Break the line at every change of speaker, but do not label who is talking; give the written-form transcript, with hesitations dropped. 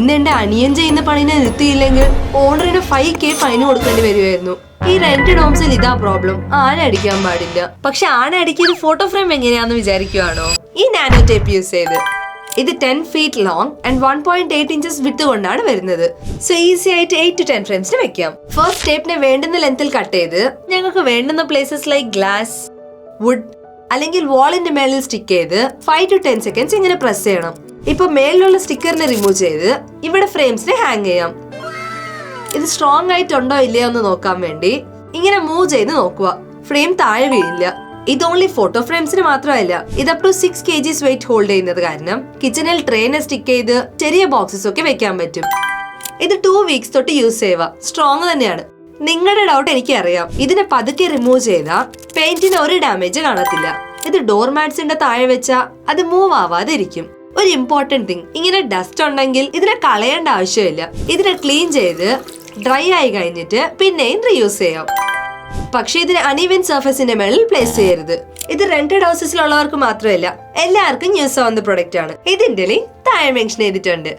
ഇന്ന് എന്റെ അനിയൻ ചെയ്യുന്ന പണിനെ നിർത്തിയില്ലെങ്കിൽ ഓണറിന് 5K ഫൈൻ കൊടുക്കേണ്ടി വരുമായിരുന്നു. ഈ റെന്റഡ് ഹോംസിൽ ഇതാ പ്രോബ്ലം. ആന അടിക്കാൻ പാടില്ല. പക്ഷെ ആന അടിക്കിയത് ഫോട്ടോ ഫ്രെയിം എങ്ങനെയാന്ന് വിചാരിക്കുവാണോ? ഈ നാനോ ടേപ്പ് യൂസ് ചെയ്ത്. ഇത് 10 feet ലോങ് ആൻഡ് 1.8 inches വിത്ത് കൊണ്ടാണ് വരുന്നത്. സോ ഈസി ആയിട്ട് 8 to 10 ഫ്രെയിംസിന് വെക്കാം. ഫസ്റ്റ് സ്റ്റെപ്പിനെ വേണ്ടുന്ന ലെങ്ത്തിൽ കട്ട് ചെയ്ത് ഞങ്ങൾക്ക് വേണ്ടുന്ന പ്ലേസസ് ലൈക്ക് ഗ്ലാസ്, വുഡ് അല്ലെങ്കിൽ വാളിന്റെ മേളിൽ സ്റ്റിക്ക് ചെയ്ത് 5 to 10 seconds ഇങ്ങനെ പ്രസ് ചെയ്യണം. ഇപ്പൊ മേളിലുള്ള സ്റ്റിക്കറിനെ റിമൂവ് ചെയ്ത് ഇവിടെ ഫ്രെയിംസിനെ ഹാങ് ചെയ്യാം. ഇത് സ്ട്രോങ് ആയിട്ടുണ്ടോ ഇല്ലയോ എന്ന് നോക്കാൻ വേണ്ടി ഇങ്ങനെ മൂവ് ചെയ്ത് നോക്കുക. ഫ്രെയിം താഴെ വീഴില്ല. ഇത് ഓൺലി ഫോട്ടോ ഫ്രെയിംസിന് മാത്രമല്ല, ഇത് up to 6 kgs weight hold ചെയ്യുന്നത് കാരണം കിച്ചണിൽ ട്രെയിനെ സ്റ്റിക്ക് ചെയ്ത് ചെറിയ ബോക്സസ് ഒക്കെ വെക്കാൻ പറ്റും. ഇത് 2 weeks തൊട്ട് യൂസ് ചെയ്യുക. സ്ട്രോങ് തന്നെയാണ്. നിങ്ങളുടെ ഡൗട്ട് എനിക്ക് അറിയാം. ഇതിനെ പതുക്കെ റിമൂവ് ചെയ്താൽ പെയിന്റിന് ഒരു ഡാമേജ് കാണത്തില്ല. ഇത് ഡോർ മാറ്റ്സിന്റെ താഴെ വെച്ചാ അത് മൂവ് ആവാതെ ഇരിക്കും. ഒരു ഇമ്പോർട്ടന്റ് തിങ്, ഇങ്ങനെ ഡസ്റ്റ് ഉണ്ടെങ്കിൽ ഇതിനെ കളയേണ്ട ആവശ്യമില്ല. ഇതിനെ ക്ലീൻ ചെയ്ത് ഡ്രൈ ആയി കഴിഞ്ഞിട്ട് പിന്നെയും റീയൂസ് ചെയ്യാം. പക്ഷെ ഇതിന് അൺഈവൻ സർഫസിന്റെ മേളിൽ പ്ലേസ് ചെയ്യരുത്. ഇത് റെന്റഡ് ഹൗസസിലുള്ളവർക്ക് മാത്രമല്ല, എല്ലാവർക്കും യൂസ് ആവുന്ന പ്രൊഡക്റ്റ് ആണ്. ഇതിന്റെ ലിങ്ക് താഴെ മെൻഷൻ ചെയ്തിട്ടുണ്ട്.